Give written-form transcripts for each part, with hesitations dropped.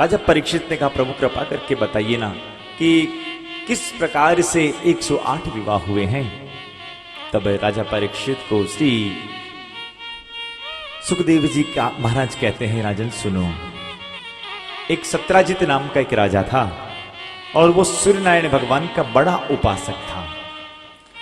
राजा परीक्षित ने कहा, प्रभु कृपा करके बताइए ना कि किस प्रकार से 108 विवाह हुए हैं। तब राजा परीक्षित को श्री सुखदेव जी का महाराज कहते हैं, राजन सुनो, एक सत्राजित नाम का एक राजा था और वो सूर्यनारायण भगवान का बड़ा उपासक था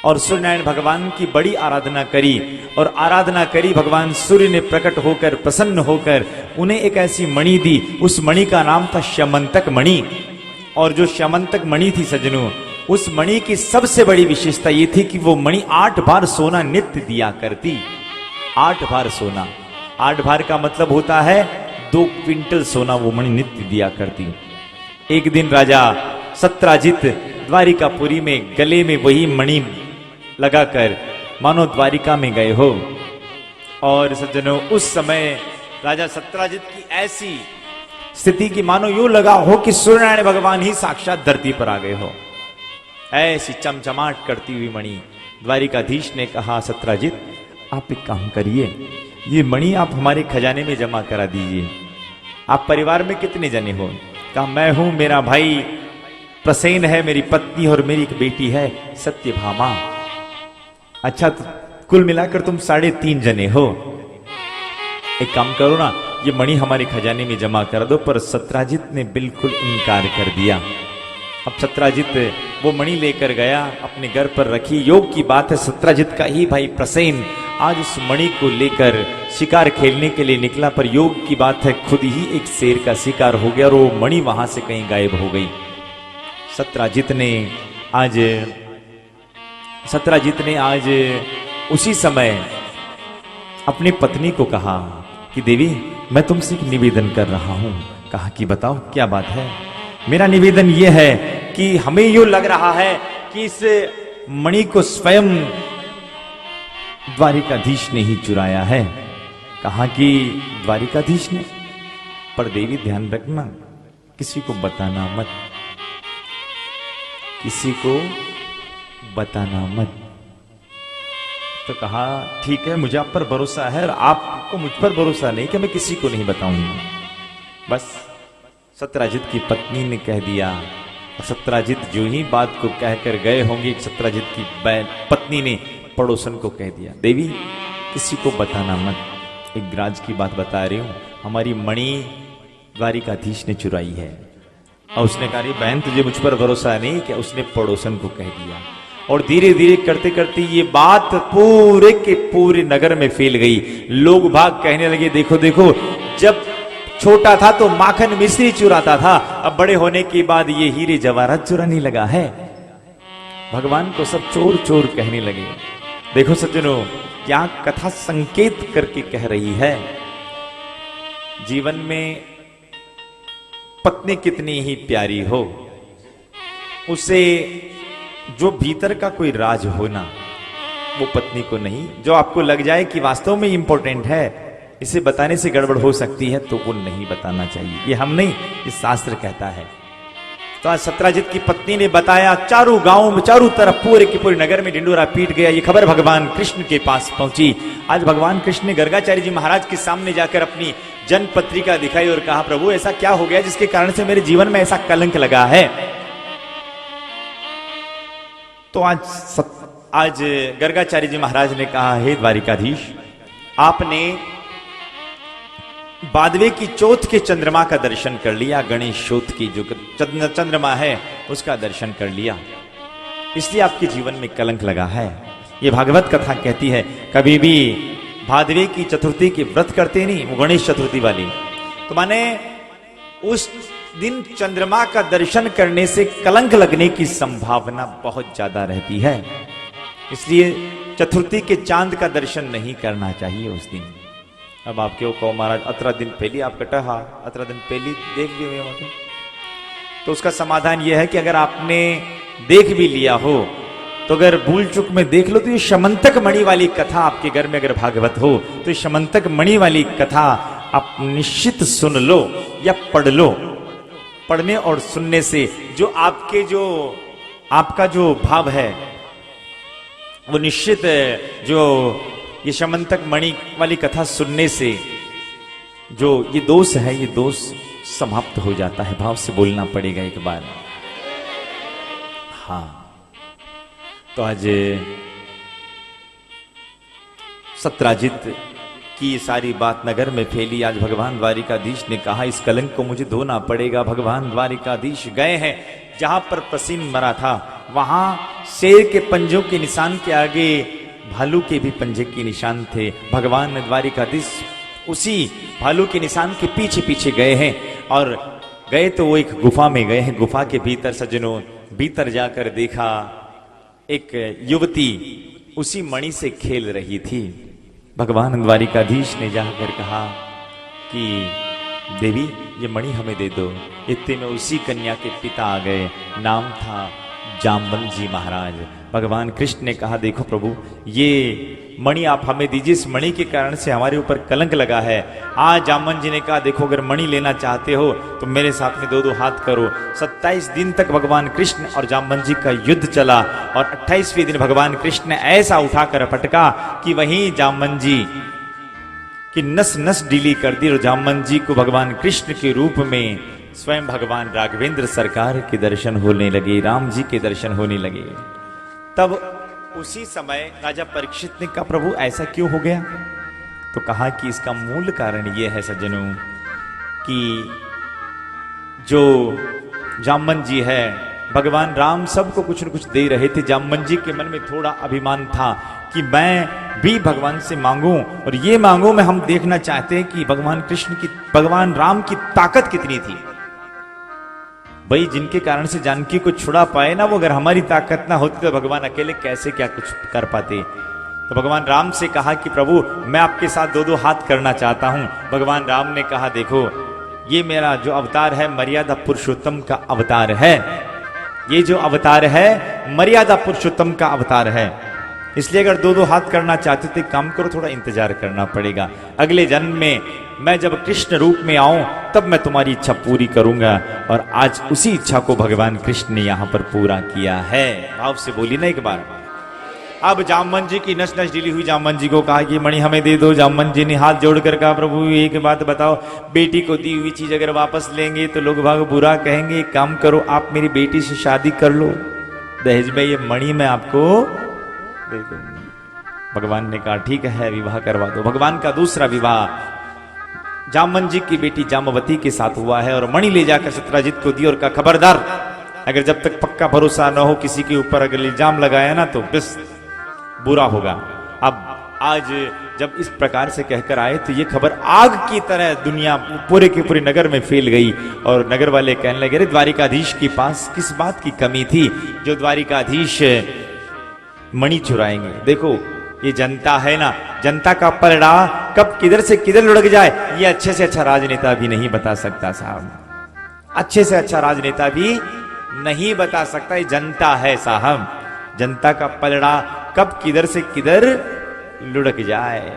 और सूर्यनारायण भगवान की बड़ी आराधना करी और आराधना करी। भगवान सूर्य ने प्रकट होकर प्रसन्न होकर उन्हें एक ऐसी मणि दी, उस मणि का नाम था श्यमंतक मणि। और जो श्यमंतक मणि थी सज्जनों, उस मणि की सबसे बड़ी विशेषता ये थी कि वो मणि 8 बार सोना नित्य दिया करती। 8 बार सोना, 8 बार का मतलब होता है 2 क्विंटल सोना वो मणि नित्य दिया करती। एक दिन राजा सत्राजित द्वारिकापुरी में गले में वही मणि लगाकर मानो द्वारिका में गए हो। और सज्जनों, उस समय राजा सत्राजित की ऐसी स्थिति की मानो यूं लगा हो कि सूर्यनारायण भगवान ही साक्षात धरती पर आ गए हो। ऐसी चमचमाट करती हुई मणि। द्वारिकाधीश ने कहा, सत्राजित आप एक काम करिए, ये मणि आप हमारे खजाने में जमा करा दीजिए। आप परिवार में कितने जने हो? कहा, मैं हूं, मेरा भाई प्रसेन है, मेरी पत्नी और मेरी एक बेटी है सत्यभामा। अच्छा, तो कुल मिलाकर तुम 3.5 जने हो। एक काम करो ना, ये मणि हमारे खजाने में जमा कर दो। पर सत्राजित ने बिल्कुल इनकार कर दिया। अब सत्राजित वो मणि लेकर गया, अपने घर पर रखी। योग की बात है, सत्राजित का ही भाई प्रसेन आज उस मणि को लेकर शिकार खेलने के लिए निकला। पर योग की बात है, खुद ही एक शेर का शिकार हो गया और वो मणि वहां से कहीं गायब हो गई। सत्राजित ने आज उसी समय अपनी पत्नी को कहा कि देवी, मैं तुमसे एक निवेदन कर रहा हूं। कहा कि बताओ क्या बात है? मेरा निवेदन यह है कि हमें यूं लग रहा है कि इस मणि को स्वयं द्वारिकाधीश ने ही चुराया है। कहा कि द्वारिकाधीश ने? पर देवी ध्यान रखना, किसी को बताना मत, किसी को बताना मत। तो कहा ठीक है, मुझे आप पर भरोसा है और आपको मुझ पर भरोसा नहीं कि मैं किसी को नहीं बताऊंगा। बस सत्राजित की पत्नी ने कह दिया। और सत्राजित जो ही बात को कहकर गए होंगे, सत्राजित की पत्नी ने पड़ोसन को कह दिया, देवी किसी को बताना मत, एक राज की बात बता रही हूं, हमारी मणि द्वारिकाधीश ने चुराई है। और उसने कहा, बहन तुझे मुझ पर भरोसा नहीं क्या? उसने पड़ोसन को कह दिया। और धीरे धीरे करते करते ये बात पूरे के पूरे नगर में फैल गई। लोग भाग कहने लगे, देखो देखो, जब छोटा था तो माखन मिश्री चुराता था, अब बड़े होने के बाद ये हीरे जवाहरात चुराने लगा है। भगवान को सब चोर चोर कहने लगे। देखो सज्जनों, क्या कथा संकेत करके कह रही है। जीवन में पत्नी कितनी ही प्यारी हो, उसे जो भीतर का कोई राज हो ना, वो पत्नी को नहीं। जो आपको लग जाए कि वास्तव में इंपॉर्टेंट है, इसे बताने से गड़बड़ हो सकती है, तो वो नहीं बताना चाहिए। ये हम नहीं, ये शास्त्र कहता है। तो आज सत्राजित की पत्नी ने बताया, चारों गांव में, चारों तरफ पूरे के पूरे नगर में ढिंडोरा पीट गया। ये खबर भगवान कृष्ण के पास पहुंची। आज भगवान कृष्ण ने गर्गाचार्य जी महाराज के सामने जाकर अपनी जन्म पत्रिका दिखाई और कहा, प्रभु ऐसा क्या हो गया जिसके कारण से मेरे जीवन में ऐसा कलंक लगा है। तो आज गर्गाचार्य जी महाराज ने कहा, हे द्वारिकाधीश, आपने बादवे की चौथ के चंद्रमा का दर्शन कर लिया, गणेश चौथ की जो चंद्रमा है उसका दर्शन कर लिया, इसलिए आपके जीवन में कलंक लगा है। ये भागवत कथा कहती है, कभी भी भादवे की चतुर्थी के व्रत करते नहीं, वो गणेश चतुर्थी वाली, तो माने उस दिन चंद्रमा का दर्शन करने से कलंक लगने की संभावना बहुत ज्यादा रहती है। इसलिए चतुर्थी के चांद का दर्शन नहीं करना चाहिए उस दिन। अब आप क्यों कहो महाराज, 18 दिन पहले आप कटा, हाँ 18 दिन पहले देख लिए हुए, तो उसका समाधान यह है कि अगर आपने देख भी लिया हो, तो अगर भूल चुक में देख लो, तो ये शमंतक मणि वाली कथा आपके घर में अगर भागवत हो, तो ये शमंतक मणि वाली कथा आप निश्चित सुन लो या पढ़ लो। पढ़ने और सुनने से जो आपका जो भाव है वो निश्चित, जो ये शमंतक मणि वाली कथा सुनने से जो ये दोष है, ये दोष समाप्त हो जाता है। भाव से बोलना पड़ेगा एक बार। हाँ, तो आज सत्राजित की ये सारी बात नगर में फैली। आज भगवान द्वारिकाधीश ने कहा इस कलंक को मुझे धोना पड़ेगा। भगवान द्वारिकाधीश गए हैं जहां पर प्रसीन मरा था, वहां शेर के पंजों के निशान के आगे भालू के भी पंजे के निशान थे। भगवान द्वारिकाधीश उसी भालू के निशान के पीछे पीछे गए हैं और गए तो वो एक गुफा में गए हैं। गुफा के भीतर सज्जनों, भीतर जाकर देखा एक युवती उसी मणि से खेल रही थी। भगवान द्वारिकाधीश ने जाकर कहा कि देवी ये मणि हमें दे दो। इतने में उसी कन्या के पिता आ गए, नाम था जाम्बल जी महाराज। भगवान कृष्ण ने कहा देखो प्रभु, ये मणि आप हमें दीजिए, इस मणि के कारण से हमारे ऊपर कलंक लगा है। आज जामन जी ने कहा देखो अगर मणि लेना चाहते हो तो मेरे साथ में दो दो हाथ करो। 27 दिन तक भगवान कृष्ण और जामन जी का युद्ध चला और 28वें दिन भगवान कृष्ण ने ऐसा उठाकर पटका कि वहीं जामन जी की नस नस ढीली कर दी और जामन जी को भगवान कृष्ण के रूप में स्वयं भगवान राघवेंद्र सरकार के दर्शन होने लगे, राम जी के दर्शन होने लगे। तब उसी समय राजा परीक्षित ने कहा प्रभु ऐसा क्यों हो गया? तो कहा कि इसका मूल कारण यह है सज्जनों कि जो जामन जी है, भगवान राम सबको कुछ न कुछ दे रहे थे। जामन जी के मन में थोड़ा अभिमान था कि मैं भी भगवान से मांगूं और ये मांगूं मैं, हम देखना चाहते हैं कि भगवान कृष्ण की, भगवान राम की ताकत कितनी थी। भाई जिनके कारण से जानकी को छुड़ा पाए ना, वो अगर हमारी ताकत ना होती तो भगवान अकेले कैसे क्या कुछ कर पाते। तो भगवान राम से कहा कि प्रभु मैं आपके साथ दो दो हाथ करना चाहता हूं। भगवान राम ने कहा देखो ये मेरा जो अवतार है मर्यादा पुरुषोत्तम का अवतार है। ये जो अवतार है मर्यादा पुरुषोत्तम का अवतार है, इसलिए अगर दो दो हाथ करना चाहते थे काम करो, थोड़ा इंतजार करना पड़ेगा। अगले जन्म में मैं जब कृष्ण रूप में आऊं तब मैं तुम्हारी इच्छा पूरी करूंगा। और आज उसी इच्छा को भगवान कृष्ण ने यहां पर पूरा किया है। भाव से बोली ना एक बार। अब जामन जी की नस नस ढीली हुई, जामन जी को कहा कि मणि हमें दे दो। जामन जी ने हाथ जोड़कर कहा प्रभु एक बात बताओ, बेटी को दी हुई चीज अगर वापस लेंगे तो लोग भाग बुरा कहेंगे। एक काम करो आप मेरी बेटी से शादी कर लो, दहेज में ये मणि मैं आपको दे दूंगा। भगवान ने कहा ठीक है विवाह करवा दो। भगवान का दूसरा विवाह जामन जी की बेटी जामवती के साथ हुआ है और मणि ले जाकर सत्राजित को दी और कहा खबरदार अगर जब तक पक्का भरोसा न हो किसी के ऊपर अगर इल्जाम लगाया ना तो बस बुरा होगा। अब आज जब इस प्रकार से कहकर आए तो ये खबर आग की तरह दुनिया पूरे के पूरे नगर में फैल गई और नगर वाले कहने लगे अरे द्वारिकाधीश के पास किस बात की कमी थी जो द्वारिकाधीश मणि चुराएंगे। देखो ये जनता है ना, जनता का पलड़ा कब किधर से किधर लुढ़क जाए ये अच्छे से अच्छा राजनेता भी नहीं बता सकता साहब, अच्छे से अच्छा राजनेता भी नहीं बता सकता। ये जनता है साहब, जनता का पलड़ा कब किधर से किधर लुढ़क जाए।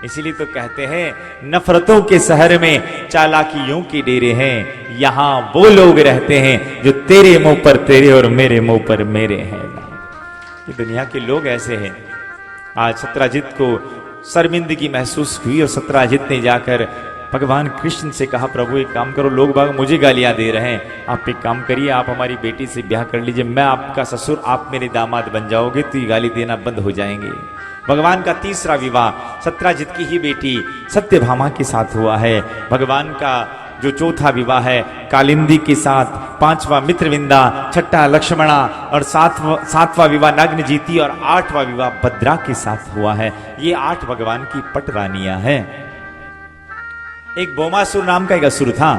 इसीलिए तो कहते हैं नफरतों के शहर में चालाकियों के डेरे हैं, यहां वो लोग रहते हैं जो तेरे मुंह पर तेरे और मेरे मुंह पर मेरे हैं। ये दुनिया के लोग ऐसे हैं। आज सत्राजित को शर्मिंदगी महसूस हुई और सत्राजित ने जाकर भगवान कृष्ण से कहा प्रभु एक काम करो, लोग बाग मुझे गालियां दे रहे हैं, आप एक काम करिए आप हमारी बेटी से ब्याह कर लीजिए, मैं आपका ससुर आप मेरे दामाद बन जाओगे तो ये गाली देना बंद हो जाएंगे। भगवान का तीसरा विवाह सत्राजित की ही बेटी सत्यभामा के साथ हुआ है। भगवान का जो चौथा विवाह है कालिंदी के साथ, पांचवा मित्रविंदा, छठा लक्ष्मणा और सातवां विवाह नागनजीती और आठवां विवाह भद्रा के साथ हुआ है। ये 8 भगवान की पट रानियां हैं। एक भौमासुर नाम का एक असुर था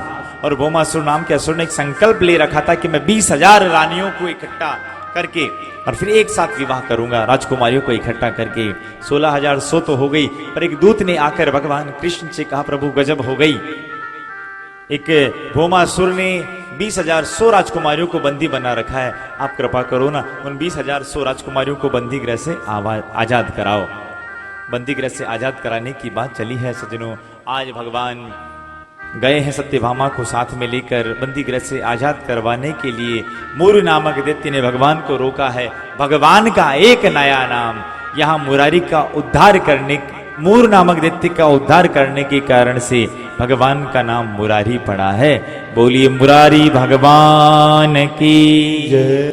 और भौमासुर नाम के असुर ने एक संकल्प ले रखा था कि मैं 20,000 रानियों को इकट्ठा करके और फिर एक साथ विवाह करूंगा, राजकुमारियों को इकट्ठा करके। 16,100 तो हो गई, पर एक दूत ने आकर भगवान कृष्ण से कहा प्रभु गजब हो गई, एक भौमासुर ने 20,100 राजकुमारियों को बंदी बना रखा है, आप कृपा करो ना उन 20,100 राजकुमारियों को बंदी गृह से आजाद कराओ। बंदी गृह से आजाद कराने की बात चली है सज्जनों। आज भगवान गए हैं सत्यभामा को साथ में लेकर बंदी गृह से आजाद करवाने के लिए। मुरु नामक दैत्य ने भगवान को रोका है। भगवान का एक नया नाम, यहां मुरारी का उद्धार करने, मूर नामक दैत्य का उद्धार करने के कारण से भगवान का नाम मुरारी पड़ा है। बोलिए मुरारी भगवान की जय।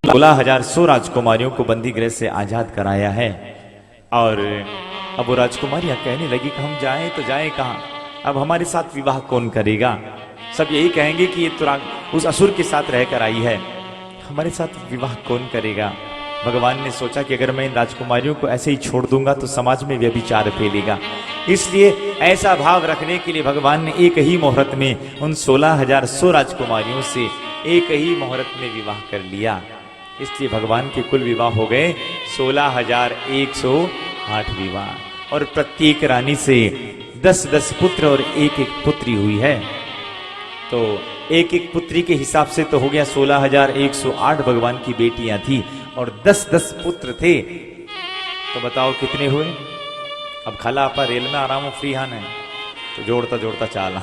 16,100 राजकुमारियों को बंदी गृह से आजाद कराया है। और अब वो राजकुमारियां कहने लगी कि हम जाएं तो जाएं कहां, अब हमारे साथ विवाह कौन करेगा। सब यही कहेंगे कि ये तो उस असुर के साथ रहकर आई है, हमारे साथ विवाह कौन करेगा। भगवान ने सोचा कि अगर मैं इन राजकुमारियों को ऐसे ही छोड़ दूंगा तो समाज में व्यभिचार फैलेगा, इसलिए ऐसा भाव रखने के लिए भगवान ने एक ही मुहूर्त में उन 16,100 राजकुमारियों से एक ही मुहूर्त में विवाह कर लिया। इसलिए भगवान के कुल विवाह हो गए 16,108 विवाह। और प्रत्येक रानी से 10-10 पुत्र और एक एक पुत्री हुई है। तो एक एक पुत्री के हिसाब से तो हो गया 16,108 भगवान की बेटियां थी और 10-10 पुत्र थे। तो बताओ कितने हुए। अब खाला आपा रेल में आराम फ्री हान है तो जोड़ता जोड़ता चाला।